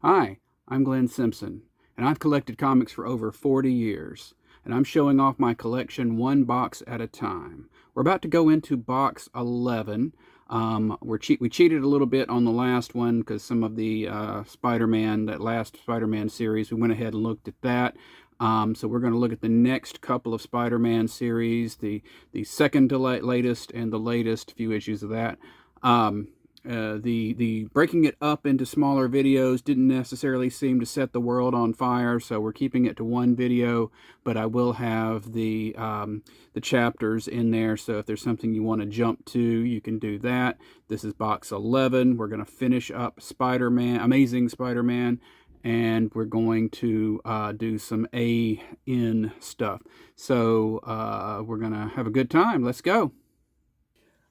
Hi, I'm Glenn Simpson, and I've collected comics for over 40 years, and I'm showing off my collection one box at a time. We're about to go into box 11. We cheated a little bit on the last one because some of the that last Spider-Man series, we went ahead and looked at that. So we're going to look at the next couple of Spider-Man series, the second to latest and the latest few issues of that. The breaking it up into smaller videos didn't necessarily seem to set the world on fire, so we're keeping it to one video, but I will have the chapters in there, so if there's something you want to jump to, you can do that. This is box 11. We're going to finish up Amazing Spider-Man, and we're going to do some AN stuff. So we're going to have a good time. Let's go.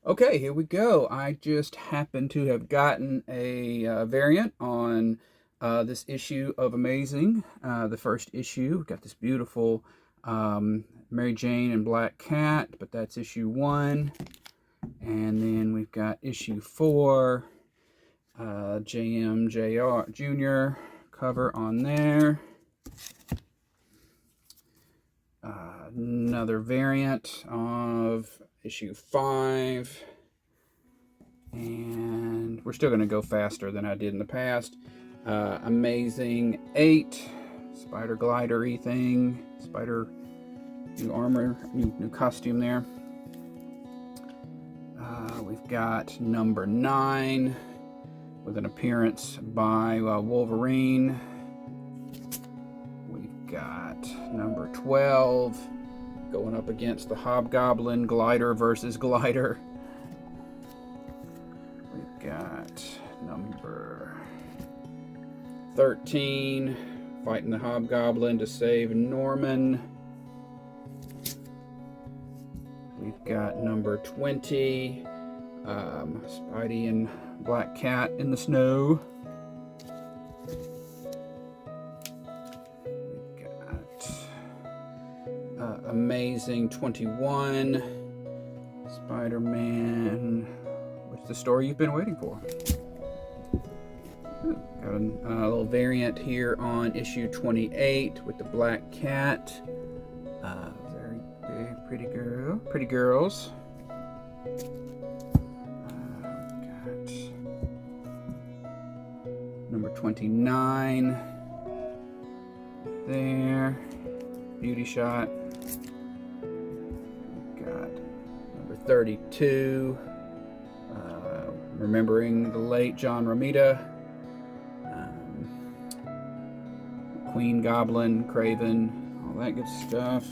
Okay, here we go. I just happen to have gotten a variant on this issue of Amazing, the first issue. We've got this beautiful Mary Jane and Black Cat, but that's issue 1. And then we've got issue 4, JM Jr. cover on there. Another variant of issue 5, and we're still going to go faster than I did in the past. Amazing 8, spider glider-y thing, spider, new armor, new costume there. We've got number 9 with an appearance by Wolverine. We've got number 12 going up against the Hobgoblin, glider versus glider. We've got number 13 fighting the Hobgoblin to save Norman. We've got number 20, Spidey and Black Cat in the snow. Amazing 21, Spider-Man, what's the story you've been waiting for? Got a little variant here on issue 28 with the Black Cat. Very pretty girls. Got number 29 there, beauty shot. 32, remembering the late John Romita, Queen Goblin, Craven, all that good stuff.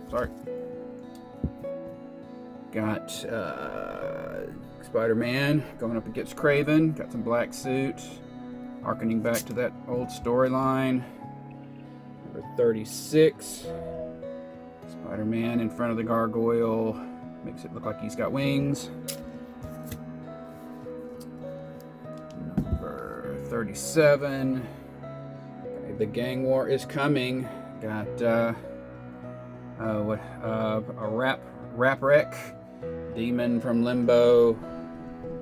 Sorry. Got Spider-Man going up against Craven, got some black suit, harkening back to that old storyline. 36, Spider-Man in front of the gargoyle, makes it look like he's got wings. Number 37, okay, the gang war is coming. Got a Rek-Rap, demon from Limbo,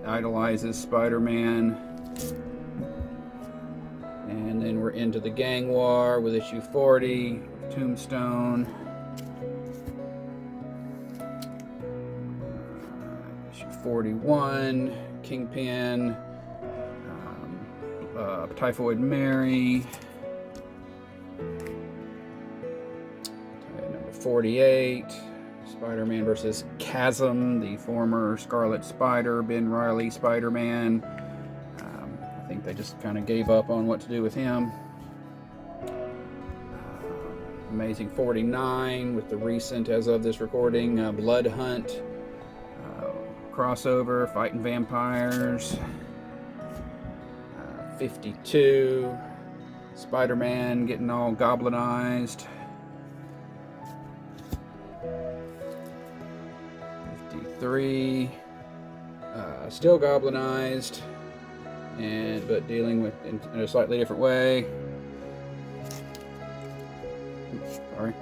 idolizes Spider-Man. And then we're into the gang war with issue 40, Tombstone. Issue 41, Kingpin, Typhoid Mary. Number 48, Spider-Man versus Chasm, the former Scarlet Spider, Ben Reilly Spider-Man. I think they just kind of gave up on what to do with him. Amazing 49 with the recent, as of this recording, Blood Hunt crossover, fighting vampires. 52, Spider-Man getting all goblinized. 53, still goblinized, but dealing with in a slightly different way. Oops, sorry.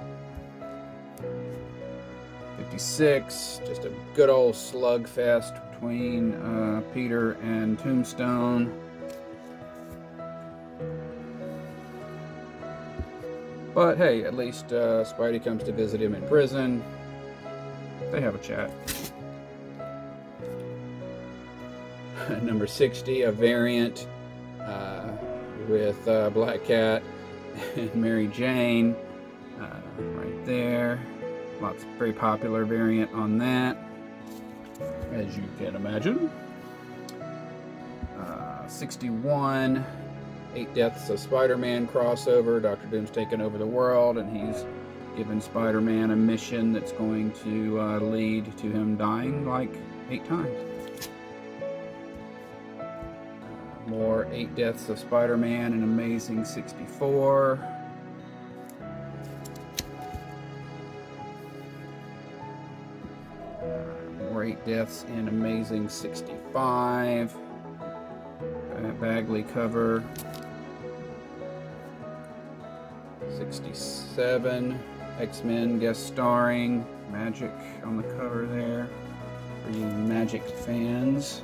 66, just a good old slugfest between Peter and Tombstone. But hey, at least Spidey comes to visit him in prison. They have a chat. Number 60, a variant with Black Cat and Mary Jane. Right there. Lots of very popular variant on that, as you can imagine. 61, 8 Deaths of Spider-Man crossover. Dr. Doom's taken over the world, and he's given Spider-Man a mission that's going to lead to him dying like 8 times. More 8 Deaths of Spider-Man in Amazing 64. More 8 Deaths in Amazing 65. Bagley cover. 67. X-Men guest starring. Magic on the cover there for you Magic fans.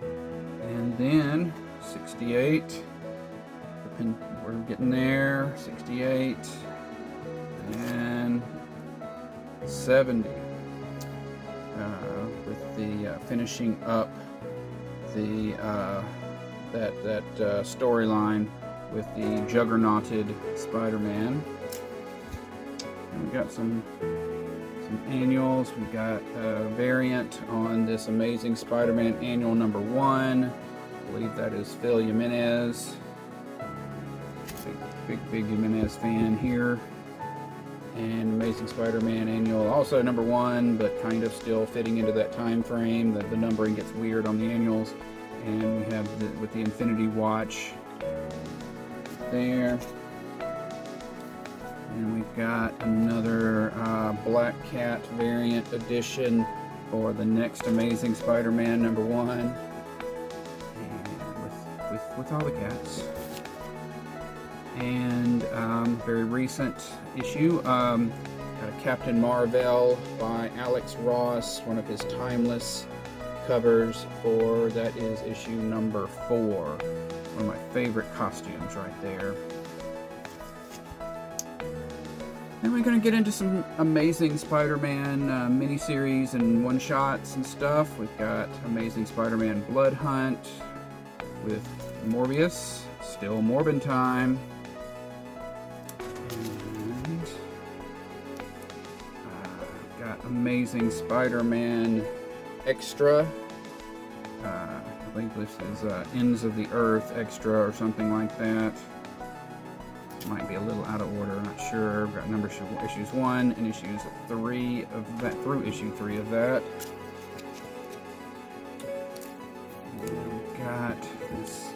And then 68. We're getting there. 68. And 70. With the finishing up the that storyline with the juggernauted Spider-Man. And we got some annuals. We got a variant on this Amazing Spider-Man annual number 1. I believe that is Phil Jimenez. Big Jimenez fan here. And Amazing Spider-Man annual, also number 1, but kind of still fitting into that time frame. The numbering gets weird on the annuals. And we have with the Infinity Watch there. And we've got another Black Cat variant edition for the next Amazing Spider-Man number 1. And with all the cats. And very recent issue, Captain Marvel by Alex Ross, one of his timeless covers for, that is issue number 4. One of my favorite costumes right there. And we're going to get into some Amazing Spider-Man miniseries and one-shots and stuff. We've got Amazing Spider-Man Blood Hunt with Morbius, still Morbin time. And got Amazing Spider-Man Extra. I think this is Ends of the Earth Extra or something like that. Might be a little out of order, I'm not sure. We've got issues 1 and issues 3 of that, through issue 3 of that. And we've got this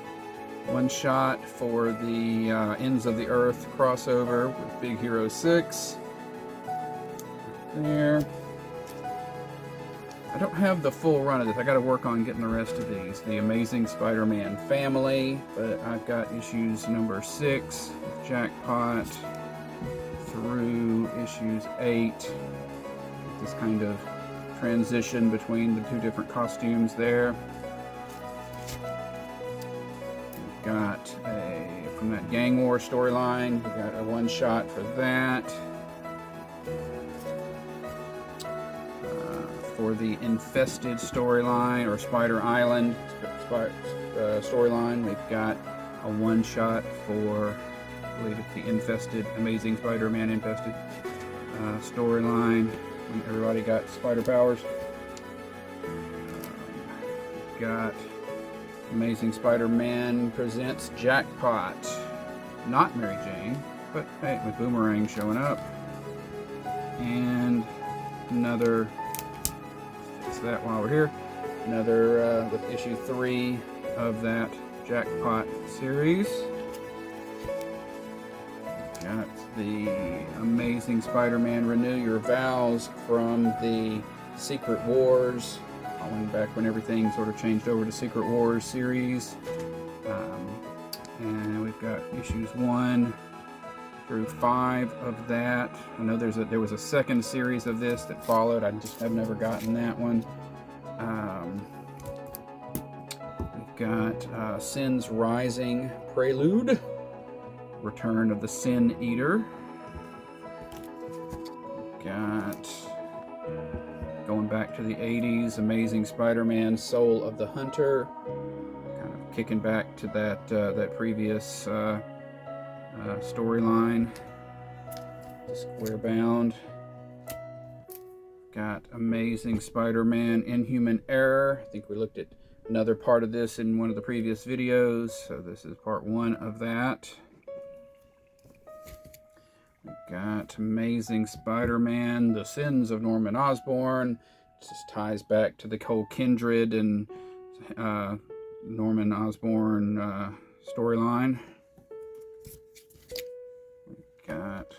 one shot for the Ends of the Earth crossover with Big Hero 6. There. I don't have the full run of this. I got to work on getting the rest of these. The Amazing Spider-Man Family, but I've got issues number 6 with Jackpot through issues 8. This kind of transition between the 2 different costumes there. We've got from that Gang War storyline, we got a one shot for that. For the Infested storyline, or Spider Island storyline, we've got a one-shot for, I believe it's the Infested, Amazing Spider-Man Infested storyline. Everybody got spider powers. We've got Amazing Spider-Man presents Jackpot. Not Mary Jane, but hey, with Boomerang showing up. And another, that while we're here, another with issue 3 of that Jackpot series. Got the Amazing Spider-Man Renew Your Vows from the Secret Wars, going back when everything sort of changed over to Secret Wars series. And we've got issues 1 through 5 of that. I know there was a second series of this that followed. I just have never gotten that one. We've got Sin's Rising Prelude, Return of the Sin Eater. We've got, going back to the 80s, Amazing Spider-Man, Soul of the Hunter. Kind of kicking back to that previous storyline. Square bound. Got Amazing Spider-Man, Inhuman Error. I think we looked at another part of this in one of the previous videos, so this is part 1 of that. We've got Amazing Spider-Man, The Sins of Norman Osborn. This just ties back to the whole Kindred and Norman Osborn storyline. We've got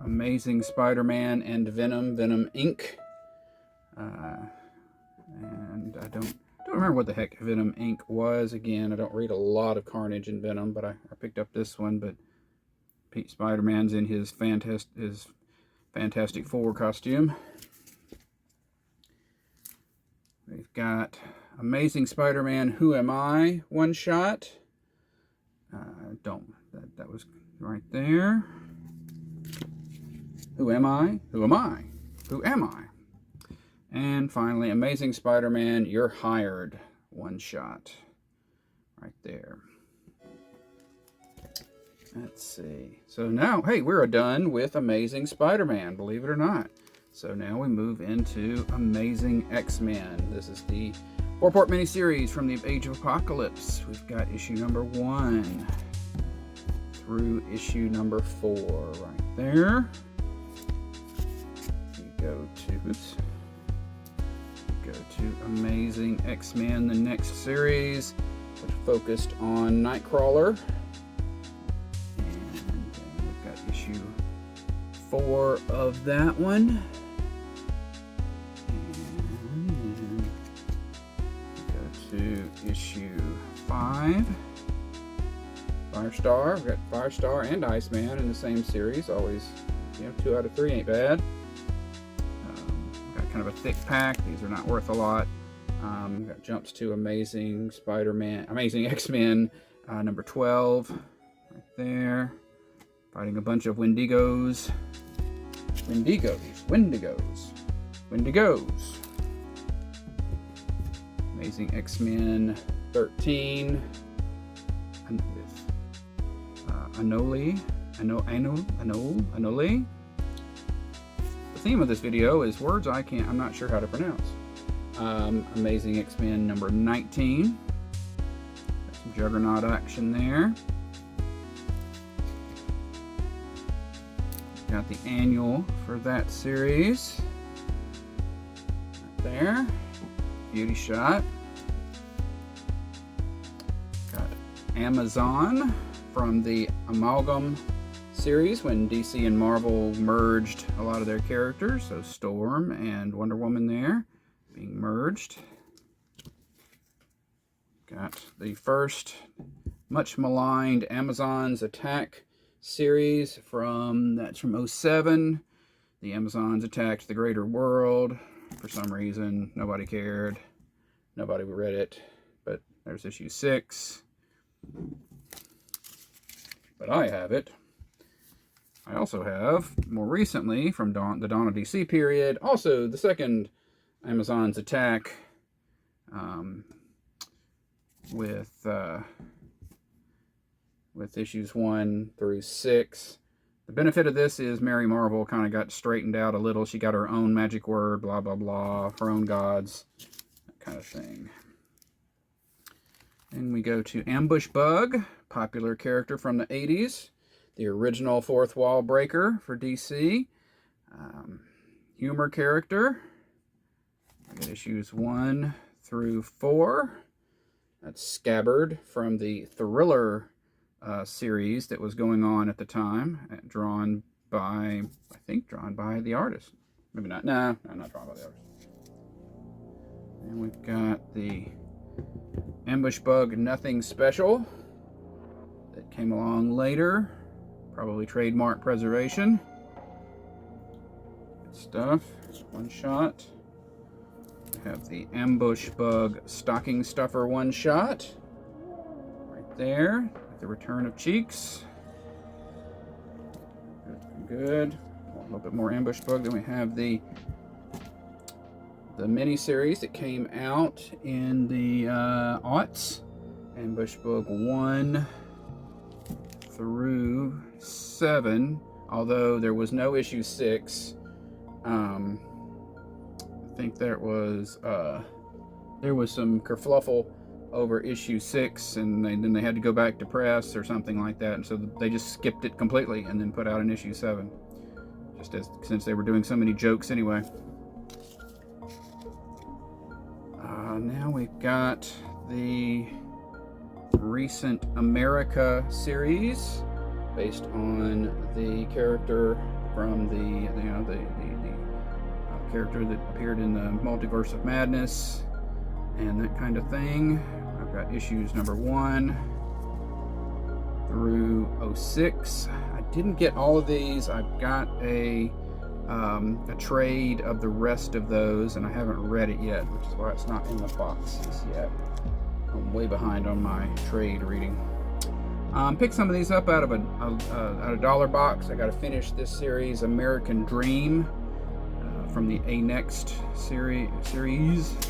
Amazing Spider-Man and Venom, Venom Inc. And I don't remember what the heck Venom Inc. was. Again, I don't read a lot of Carnage and Venom, but I picked up this one. But Pete Spider-Man's in his Fantastic Four costume. We've got Amazing Spider-Man, Who Am I? One shot. That was right there. Who am I? Who am I? Who am I? And finally, Amazing Spider-Man, You're Hired. One shot. Right there. Let's see. So now, hey, we're done with Amazing Spider-Man, believe it or not. So now we move into Amazing X-Men. This is the 4-part miniseries from the Age of Apocalypse. We've got issue number 1 through issue number 4 right there. Go to Amazing X-Men, the next series, which focused on Nightcrawler. And then we've got issue 4 of that one. And go to issue 5. Firestar. We've got Firestar and Iceman in the same series. Always, 2 out of 3 ain't bad. Kind of a thick pack. These are not worth a lot. Got jumps to Amazing X-Men number 12 right there. Fighting a bunch of Wendigos. Amazing X-Men 13 with Anole. The theme of this video is words I'm not sure how to pronounce. Amazing X-Men number 19. Got some Juggernaut action there. Got the annual for that series. Right there. Beauty shot. Got Amazon from the Amalgam series when DC and Marvel merged a lot of their characters. So Storm and Wonder Woman there being merged. Got the first much maligned Amazons Attack series that's from 07. The Amazons attacked the greater world. For some reason, nobody cared. Nobody read it. But there's issue 6. But I have it. I also have, more recently, from the Dawn of DC period, also the second Amazons Attack with issues 1 through 6. The benefit of this is Mary Marvel kind of got straightened out a little. She got her own magic word, blah, blah, blah, her own gods, that kind of thing. And we go to Ambush Bug, popular character from the 80s. The original fourth wall breaker for DC. Humor character. I got issues 1 through 4. That's Scabbard from the Thriller series that was going on at the time. Drawn by the artist. Maybe not. No, not drawn by the artist. And we've got the Ambush Bug Nothing Special that came along later. Probably trademark preservation. Good stuff. One shot. We have the Ambush Bug Stocking Stuffer one shot. Right there. The Return of Cheeks. Good. A little bit more Ambush Bug. Then we have the mini-series that came out in the aughts. Ambush Bug 1 through 7, although there was no issue 6. I think there was some kerfluffle over issue 6, and then they had to go back to press or something like that, and so they just skipped it completely and then put out an issue 7, since they were doing so many jokes anyway. Now we've got the recent America series based on the character from the character that appeared in the Multiverse of Madness and that kind of thing. I've got issues number 1 through 06. I didn't get all of these. I've got a trade of the rest of those, and I haven't read it yet, which is why it's not in the boxes yet. I'm way behind on my trade reading. Pick some of these up out of a dollar box. I got to finish this series, American Dream, from the A-Next series,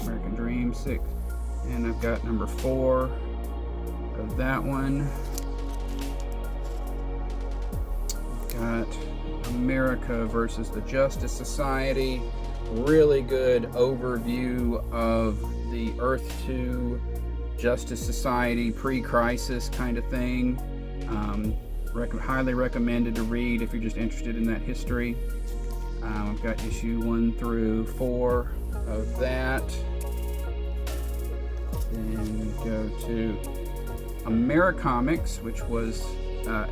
American Dream 6, and I've got number 4 of that one. Got America versus the Justice Society. Really good overview of the Earth 2 Justice Society pre-crisis kind of thing. Highly recommended to read if you're just interested in that history. I've got issue 1 through 4 of that. Then we go to Americomics, which was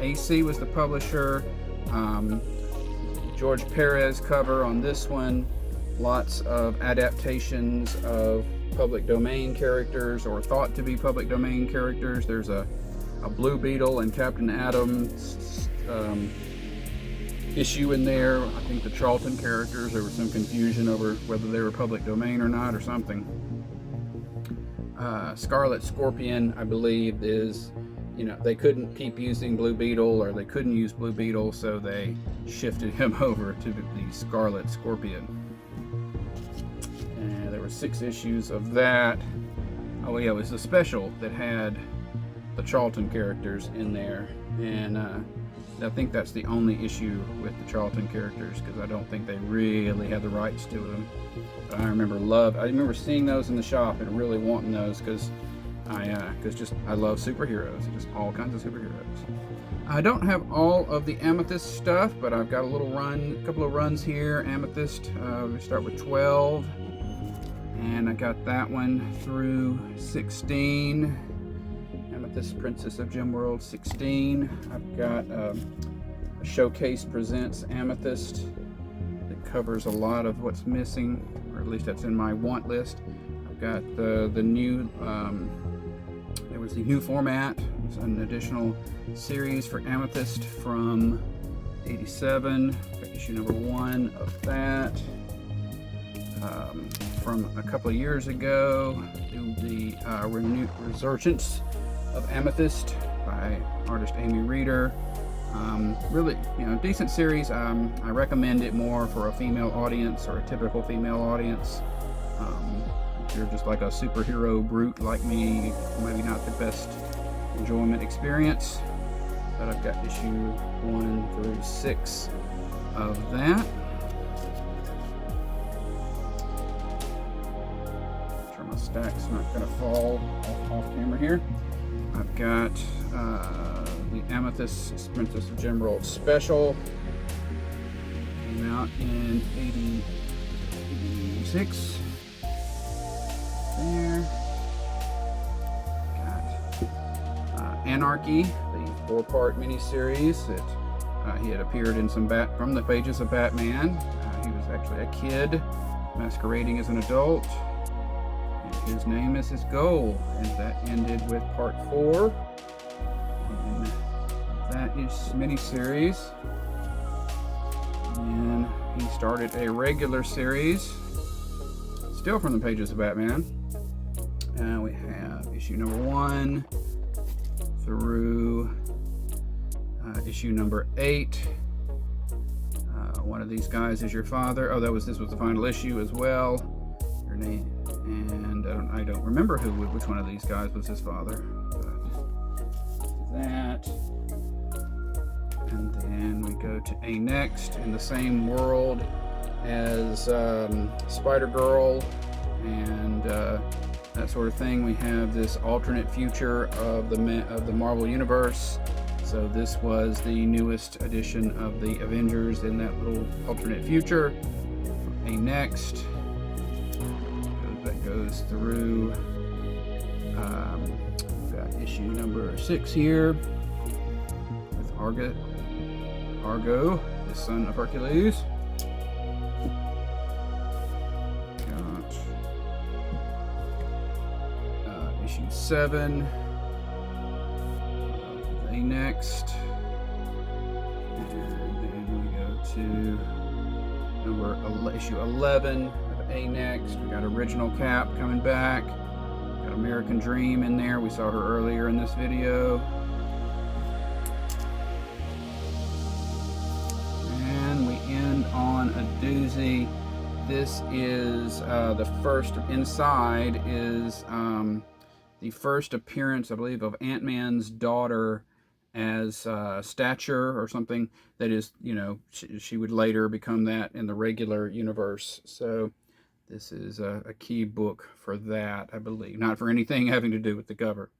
AC was the publisher. George Perez cover on this one. Lots of adaptations of public domain characters or thought to be public domain characters. There's a Blue Beetle and Captain Atom's issue in there. I think the Charlton characters, there was some confusion over whether they were public domain or not or something. Scarlet Scorpion, I believe, is, they couldn't keep using Blue Beetle, or they couldn't use Blue Beetle, so they shifted him over to the Scarlet Scorpion. And there were 6 issues of that. Oh yeah, it was a special that had the Charlton characters in there, and I think that's the only issue with the Charlton characters, because I don't think they really had the rights to them. But I remember seeing those in the shop and really wanting those, because I love superheroes, just all kinds of superheroes. I don't have all of the Amethyst stuff, but I've got a couple of runs here. Amethyst, we start with 12, and I got that one through 16. Amethyst Princess of Gemworld 16. I've got a Showcase Presents Amethyst that covers a lot of what's missing, or at least that's in my want list. I've got the new, there was the new format. It's an additional series for Amethyst from 87. Got issue number 1 of that. From a couple of years ago, the Resurgence of Amethyst by artist Amy Reeder. Really, decent series. I recommend it more for a female audience, or a typical female audience. If you're just like a superhero brute like me, maybe not the best enjoyment experience. But I've got issue 1 through 6 of that. Make sure my stack's not going to fall off camera here. I've got the Amethyst Princess of Gemworld Special. Came out in 86. There. Got Anarky, the 4-part miniseries that he had appeared in from the pages of Batman. He was actually a kid masquerading as an adult. His name is his goal, and that ended with part 4. And that is mini-series. And he started a regular series, still from the pages of Batman. And we have issue number 1 through issue number 8. One of these guys is your father. Oh, this was the final issue as well. Your name, and I don't remember which one of these guys was his father. But that, and then we go to A Next in the same world as Spider-Girl and that sort of thing. We have this alternate future of the Marvel Universe. So this was the newest edition of the Avengers in that little alternate future. A Next, that goes through, we've got issue number 6 here with Argo, the son of Hercules. Got issue 7. Next, and then we go to issue 11 of A Next. We got Original Cap coming back. Got American Dream in there. We saw her earlier in this video. And we end on a doozy. This is the first, inside is the first appearance, I believe, of Ant-Man's daughter as Stature or something. That is, you know, she would later become that in the regular universe. So this is a key book for that, I believe. Not for anything having to do with the cover.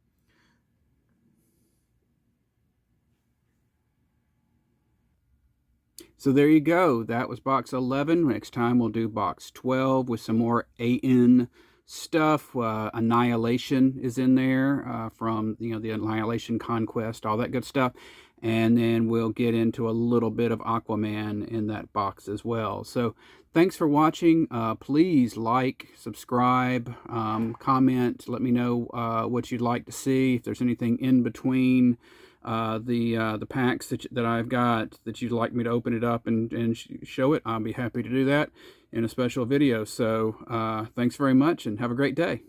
So there you go. That was box 11. Next time we'll do box 12 with some more AN stuff. Annihilation is in there from, you know, the Annihilation Conquest, all that good stuff. And then we'll get into a little bit of Aquaman in that box as well. So thanks for watching. Please like, subscribe, comment. Let me know what you'd like to see. If there's anything in between the packs that I've got that you'd like me to open it up and show it, I'll be happy to do that in a special video. So thanks very much and have a great day.